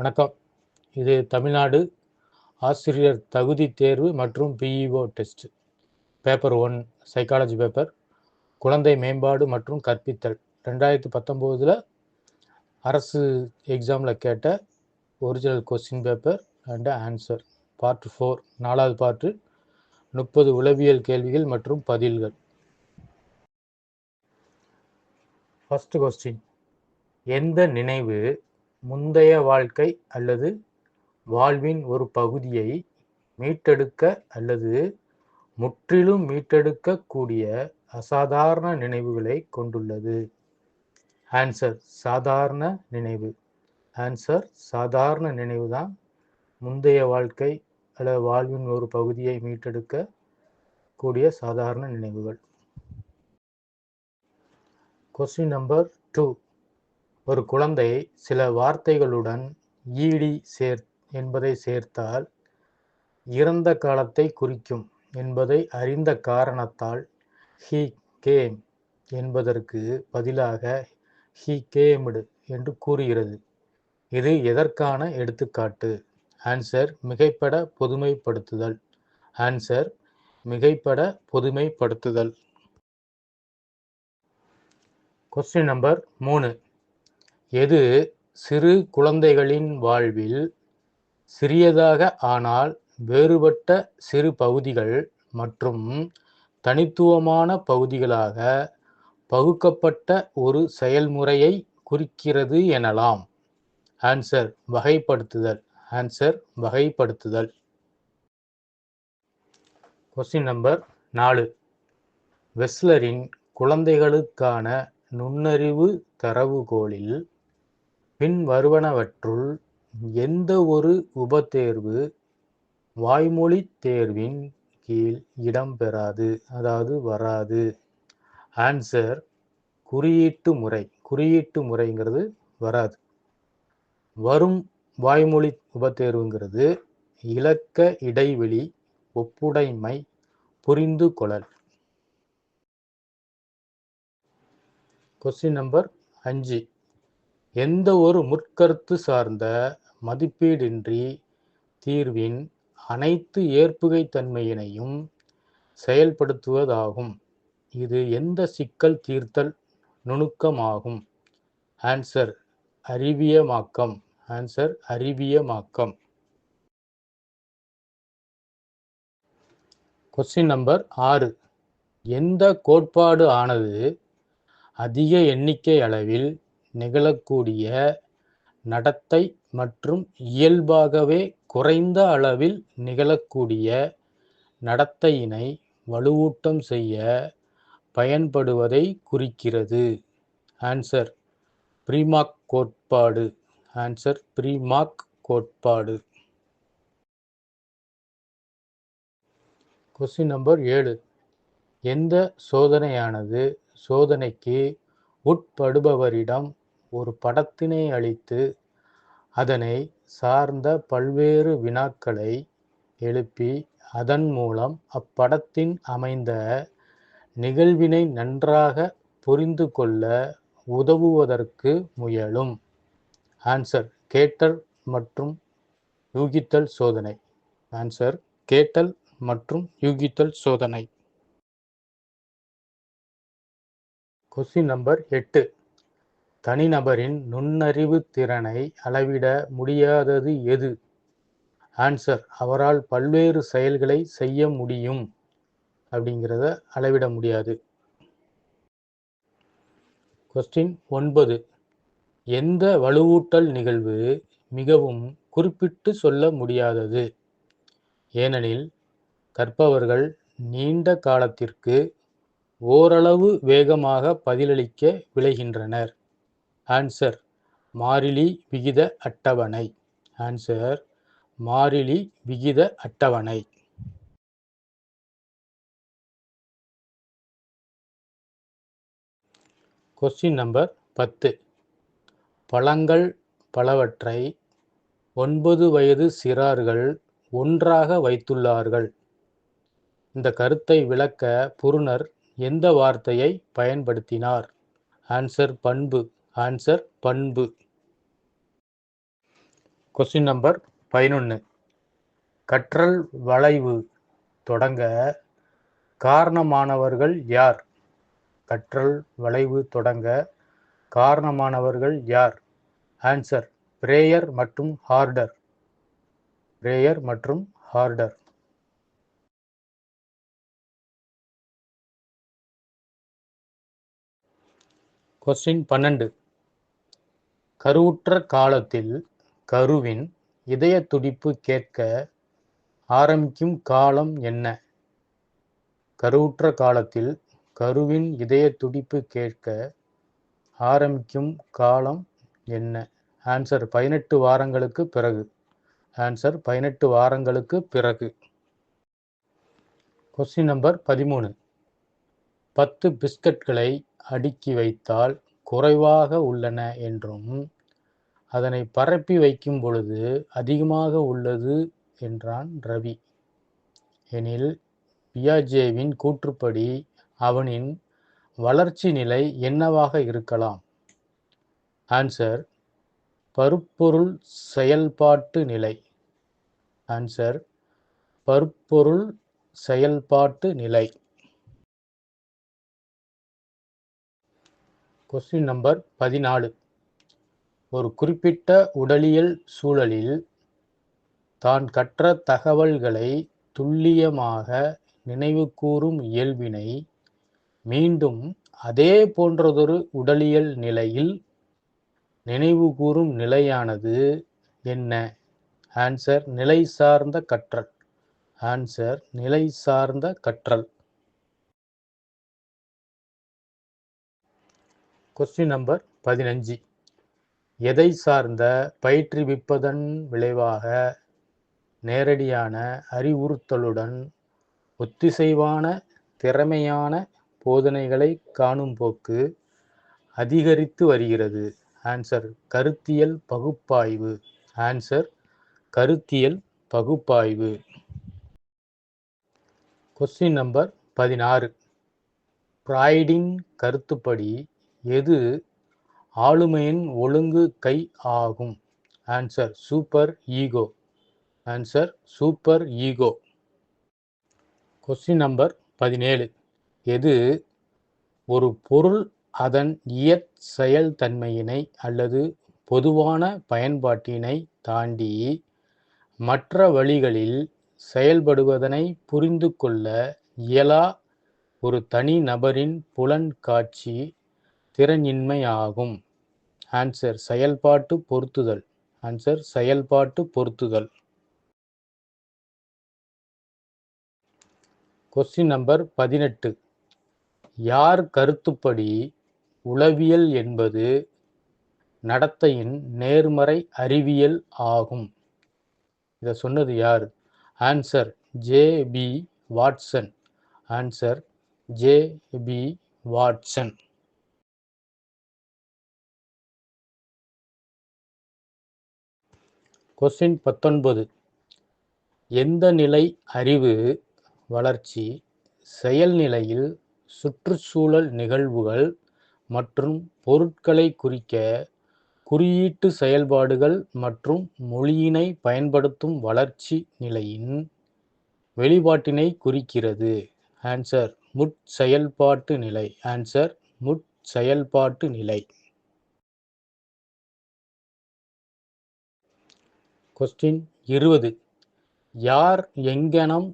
வணக்கம். இது தமிழ்நாடு ஆசிரியர் தகுதி தேர்வு மற்றும் BEO test. Paper 1 psychology paper. குழந்தை மேம்பாடு மற்றும் கற்பித்தல். 2019 அரசு எக்ஸாமில் கேட்ட original question paper and answer. Part 4 4வது பார்ட்டு 30 உளவியல் கேள்விகள் மற்றும் பதில்கள். First question. எந்த நினைவு முந்தைய வாழ்க்கை அல்லது வாழ்வின் ஒரு பகுதியை மீட்டெடுக்க அல்லது முற்றிலும் மீட்டெடுக்க கூடிய அசாதாரண நினைவுகளை கொண்டுள்ளது? ஆன்சர் சாதாரண நினைவு. ஆன்சர் சாதாரண நினைவு தான் முந்தைய வாழ்க்கை அல்லது வாழ்வின் ஒரு பகுதியை மீட்டெடுக்க கூடிய சாதாரண நினைவுகள். Question number 2. ஒரு குழந்தை சில வார்த்தைகளுடன் ஈடி என்பதை சேர்த்தால் இறந்த காலத்தை குறிக்கும் என்பதை அறிந்த காரணத்தால் ஹி கேம் என்பதற்கு பதிலாக ஹி கேம்டு என்று கூறுகிறது. இது எதற்கான எடுத்துக்காட்டு? ஆன்சர் மிகைப்பட பொதுமைப்படுத்துதல். ஆன்சர் மிகைப்பட பொதுமைப்படுத்துதல். Question number 3. எது சிறு குழந்தைகளின் வாழ்வில் சிறியதாக ஆனால் வேறுபட்ட சிறு பகுதிகள் மற்றும் தனித்துவமான பகுதிகளாக பகுக்கப்பட்ட ஒரு செயல்முறையை குறிக்கிறது எனலாம்? ஆன்சர் வகைப்படுத்துதல். ஆன்சர் வகைப்படுத்துதல். Question number 4. வெஸ்லரின் குழந்தைகளுக்கான நுண்ணறிவு தரவுகோலில் பின்வருவனவற்றுள் எந்த ஒரு உபதேர்வு வாய்மொழி தேர்வின் கீழ் இடம்பெறாது, அதாவது வராது? ஆன்சர் குறியீட்டு முறை. குறியீட்டு முறைங்கிறது வராது. வரும் வாய்மொழி உபதேர்வுங்கிறது இலக்க இடைவெளி, ஒப்புடைமை, புரிந்து கொள்ளல். Question number 5. எந்த ஒரு முற்கருத்து சார்ந்த மதிப்பீடின்றி தீர்வின் அனைத்து ஏற்புகைத்தன்மையினையும் செயல்படுத்துவதாகும். இது எந்த சிக்கல் தீர்த்தல் நுணுக்கமாகும்? ஆன்சர் அறிவியமாக்கம். ஆன்சர் அறிவியமாக்கம். Question number 6. எந்த கோட்பாடு ஆனது அதிக எண்ணிக்கை அளவில் நிகழக்கூடிய நடத்தை மற்றும் இயல்பாகவே குறைந்த அளவில் நிகழக்கூடிய நடத்தையினை வலுவூட்டம் செய்ய பயன்படுவதை குறிக்கிறது? ஆன்சர் ப்ரீமாக் கோட்பாடு. ஆன்சர் ப்ரீமாக் கோட்பாடு. Question number 7. எந்த சோதனையானது சோதனைக்கு உட்படுபவரிடம் ஒரு படத்தினை அளித்து அதனை சார்ந்த பல்வேறு வினாக்களை எழுப்பி அதன் மூலம் அப்படத்தின் அமைந்த நிகழ்வினை நன்றாக புரிந்து கொள்ள உதவுவதற்கு முயலும்? ஆன்சர் கேட்டல் மற்றும் யூகித்தல் சோதனை. ஆன்சர் கேட்டல் மற்றும் யூகித்தல் சோதனை. Question number 8. தனிநபரின் நுண்ணறிவு திறனை அளவிட முடியாதது எது? ஆன்சர் அவரால் பல்வேறு செயல்களை செய்ய முடியும் அப்படிங்கிறத அளவிட முடியாது. கொஸ்டின் 9. எந்த வலுவூட்டல் நிகழ்வு மிகவும் குறிப்பிட்டு சொல்ல முடியாதது? ஏனெனில் கற்பவர்கள் நீண்ட காலத்திற்கு ஓரளவு வேகமாக பதிலளிக்க விளைகின்றனர். ஆன்சர் மாறிலி விகித அட்டவணை. ஆன்சர் மாறிலி விகித அட்டவணை. Question number 10. பழங்கள் பலவற்றை 9 வயது சிறார்கள் ஒன்றாக வைத்துள்ளார்கள். இந்த கருத்தை விளக்க புருனர் எந்த வார்த்தையை பயன்படுத்தினார்? ஆன்சர் பண்பு. ஆன்சர் பண்பு. Question number 11. கற்றல் வளைவு தொடங்க காரணமானவர்கள் யார்? கற்றல் வளைவு தொடங்க காரணமானவர்கள் யார்? ஆன்சர் பிரேயர் மற்றும் ஹார்டர். பிரேயர் மற்றும் ஹார்டர். கொஸ்டின் 12. கருவுற்ற காலத்தில் கருவின் இதய துடிப்பு கேட்க ஆரம்பிக்கும் காலம் என்ன? கருவுற்ற காலத்தில் கருவின் இதய துடிப்பு கேட்க ஆரம்பிக்கும் காலம் என்ன? ஆன்சர் 18 வாரங்களுக்கு பிறகு. ஆன்சர் 18 வாரங்களுக்கு பிறகு. Question number 13. 10 பிஸ்கட்களை அடுக்கி வைத்தால் குறைவாக உள்ளன என்றும் அதனை பரப்பி வைக்கும் பொழுது அதிகமாக உள்ளது என்றான் ரவி. எனில் பியாஜேவின் கூற்றுப்படி அவனின் வளர்ச்சி நிலை என்னவாக இருக்கலாம்? ஆன்சர் பருப்பொருள் செயல்பாட்டு நிலை. ஆன்சர் பருப்பொருள் செயல்பாட்டு நிலை. Question number 14. ஒரு குறிப்பிட்ட உடலியல் சூழலில் தான் கற்ற தகவல்களை துல்லியமாக நினைவுகூரும் இயல்பினை மீண்டும் அதே போன்றதொரு உடலியல் நிலையில் நினைவுகூரும் நிலையானது என்ன? ஆன்சர் நிலை சார்ந்த கற்றல். ஆன்சர் நிலை சார்ந்த கற்றல். Question number 15. எதை சார்ந்த பயிற்றுவிப்பதன் விளைவாக நேரடியான அறிவுறுத்தலுடன் ஒத்திசைவான திறமையான போதனைகளை காணும் போக்கு அதிகரித்து வருகிறது? ஆன்சர் கருத்தியல் பகுப்பாய்வு. ஆன்சர் கருத்தியல் பகுப்பாய்வு. Question number 16. ஃப்ராய்டின் கருத்துப்படி எது ஆளுமையின் ஒழுங்கு கை ஆகும்? Answer super ego. Answer super ego. Question number 17. எது ஒரு பொருள் அதன் செயல்தன்மையினை அல்லது பொதுவான பயன்பாட்டினை தாண்டி மற்ற வழிகளில் செயல்படுவதனை புரிந்து கொள்ள இயலா ஒரு தனி நபரின் புலன் காட்சி திறனின்மையாகும்? ஆன்சர் செயல்பாட்டு பொருத்துதல். ஆன்சர் செயல்பாட்டு பொருத்துதல். Question number 18. யார் கருத்துப்படி உளவியல் என்பது நடத்தையின் நேர்மறை அறிவியல் ஆகும்? இதை சொன்னது யார்? Answer JP. Watson. Answer JP. Watson. Question 19. எந்த நிலை அறிவு வளர்ச்சி செயல்நிலையில் சுற்றுச்சூழல் நிகழ்வுகள் மற்றும் பொருட்களை குறிக்க குறியீட்டு செயல்பாடுகள் மற்றும் மொழியினை பயன்படுத்தும் வளர்ச்சி நிலையின் வெளிப்பாட்டினை குறிக்கிறது? ஆன்சர் முற்செயல்பாட்டு நிலை. ஆன்சர் முற்செயல்பாட்டு நிலை. கொஸ்டின் 20. யார் எங்கனம்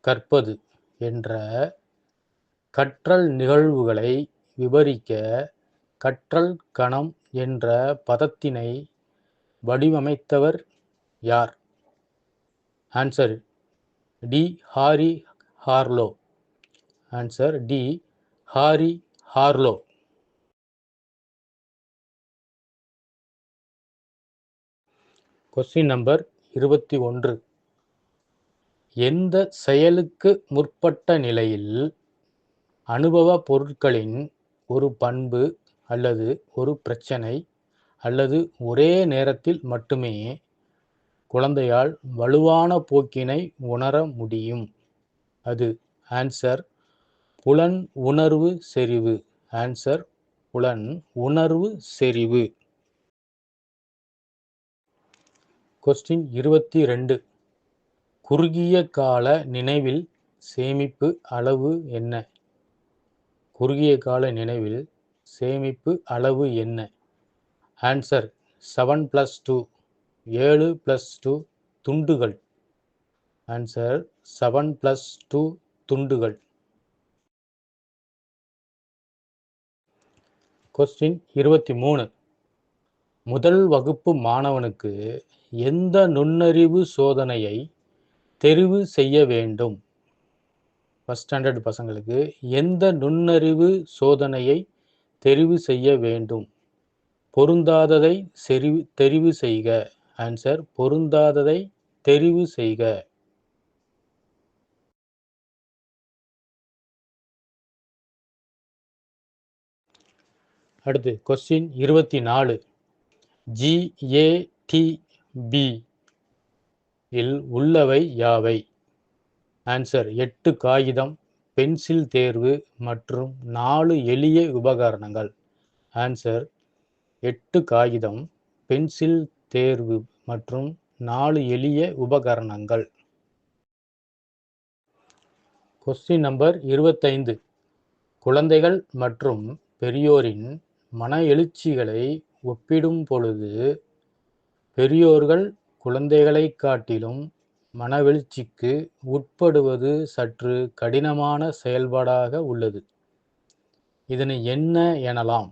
கற்பது என்ற கற்றல் நிகழ்வுகளை விவரிக்க கற்றல் கணம் என்ற பதத்தினை வடிவமைத்தவர் யார்? Answer D. Harry Harlow. Answer D. Harry Harlow. Question number 21. எந்த செயலுக்கு முற்பட்ட நிலையில் அனுபவ பொருட்களின் ஒரு பண்பு அல்லது ஒரு பிரச்சனை அல்லது ஒரே நேரத்தில் மட்டுமே குழந்தையால் வலுவான போக்கினை உணர முடியும்? அது ஆன்சர் புலன் உணர்வு செறிவு. ஆன்சர் புலன் உணர்வு செறிவு. கொஸ்டின் 22. குறுகிய கால நினைவில் சேமிப்பு அளவு என்ன? குறுகிய கால நினைவில் சேமிப்பு அளவு என்ன? ஆன்சர் 7+2 7+2 துண்டுகள். ஆன்சர் 7+2 துண்டுகள். கொஸ்டின் 23. முதல் வகுப்பு மாணவனுக்கு எந்த நுண்ணறிவு சோதனையை தெரிவு செய்ய வேண்டும்? ஃபர்ஸ்ட் ஸ்டாண்டர்ட் பசங்களுக்கு எந்த நுண்ணறிவு சோதனையை தெரிவு செய்ய வேண்டும்? பொருந்தாததை தெரிவு செய்க. ஆன்சர் பொருந்தாததை தெரிவு செய்க. அடுத்து கொஸ்டின் 24. GATB இல் உள்ளவை யாவை? ஆன்சர் 8 காகிதம், பென்சில் தேர்வு மற்றும் 4 எளிய உபகரணங்கள். ஆன்சர் 8 காகிதம், பென்சில் தேர்வு மற்றும் 4 எளிய உபகரணங்கள். Question number 25. குழந்தைகள் மற்றும் பெரியோரின் மன எழுச்சிகளை ஒப்பிடும் பொழுது பெரியோர்கள் குழந்தைகளைக் காட்டிலும் மனவெழுச்சிக்கு உட்படுவது சற்று கடினமான செயல்பாடாக உள்ளது. இதனை என்ன எனலாம்?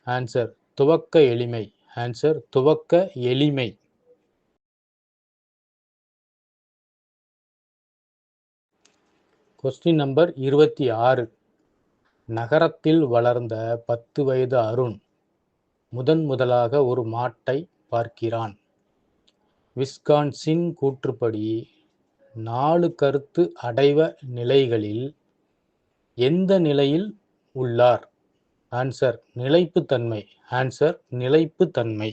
ஆன்சர் துவக்க எளிமை. ஆன்சர் துவக்க எளிமை. Question number 26. நகரத்தில் வளர்ந்த 10 வயது அருண் முதலாக ஒரு மாட்டை பார்க்கிறான். விஸ்கான்சின் கூற்றுப்படி 4 கருத்து அடைவ நிலைகளில் எந்த நிலையில் உள்ளார்? ஆன்சர் நிலைப்புத்தன்மை. ஆன்சர் நிலைப்புத்தன்மை.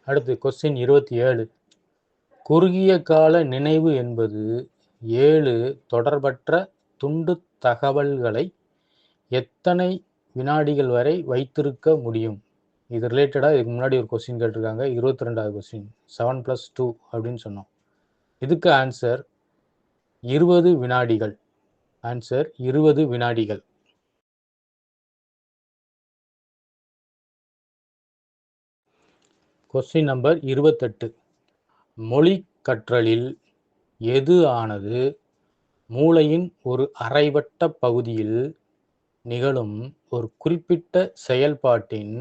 அடுத்து கொஸ்டின் 27. குறுகிய கால நினைவு என்பது 7 தொடர்பற்ற துண்டு தகவல்களை எத்தனை வினாடிகள் வரை வைத்திருக்க முடியும்? இது ரிலேட்டடாக இதுக்கு முன்னாடி ஒரு கொஸ்டின் கேட்டிருக்காங்க. 22வது கொஸ்டின் 7+2 அப்படின்னு சொன்னோம். இதுக்கு ஆன்சர் 20 வினாடிகள். ஆன்சர் 20 வினாடிகள். Question number 28. மொழி கற்றலில் எது ஆனது மூளையின் ஒரு அரைவட்ட பகுதியில் நிகழும் ஒரு குறிப்பிட்ட செயல்பாட்டின்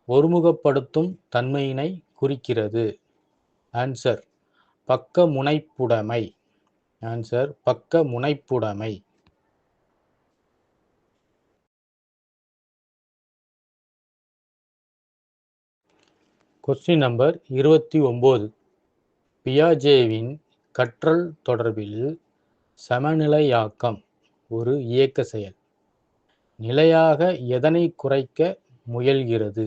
ஒருமுகப்படுத்தும் தன்மையினை குறிக்கிறது? ஆன்சர் பக்க முனைப்புடைமை. ஆன்சர் பக்க முனைப்புடைமை. Question number 29. பியாஜேவின் கற்றல் தொடர்பில் சமநிலையாக்கம் ஒரு இயக்க செயல். நிலையாக எதனை குறைக்க முயல்கிறது?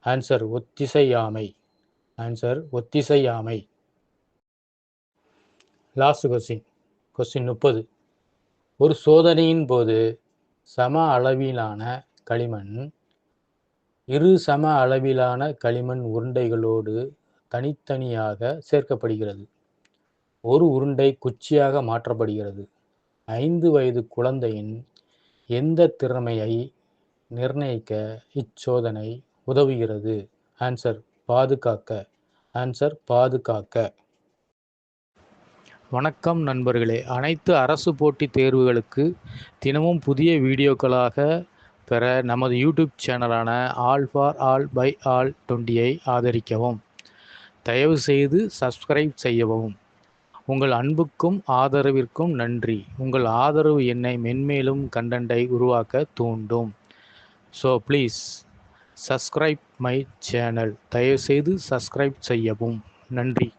ஆன்சர் ஒத்திசையாமை. ஆன்சர் ஒத்திசையாமை. Last question. கொஸ்டின் 30. ஒரு சோதனையின் போது சம அளவிலான களிமண் இரு சம அளவிலான களிமண் உருண்டைகளோடு தனித்தனியாக சேர்க்கப்படுகிறது. ஒரு உருண்டை குச்சியாக மாற்றப்படுகிறது. 5 வயது குழந்தையின் எந்த திறமையை நிர்ணயிக்க இச்சோதனை உதவுகிறது? ஆன்சர் பாதுகாக்க. ஆன்சர் பாதுகாக்க. வணக்கம் நண்பர்களே. அனைத்து அரசு போட்டித் தேர்வுகளுக்கு தினமும் புதிய வீடியோக்களாக பெற நமது யூடியூப் சேனலான all for all by all 20ஐ ஆதரிக்கவும். தயவு செய்து சப்ஸ்கிரைப் செய்யவும். உங்கள் அன்புக்கும் ஆதரவிற்கும் நன்றி. உங்கள் ஆதரவு என்னை மென்மேலும் கண்டென்ட்டை உருவாக்க தூண்டும். So please subscribe my channel. தயவு செய்து சப்ஸ்கிரைப் செய்யவும். நன்றி.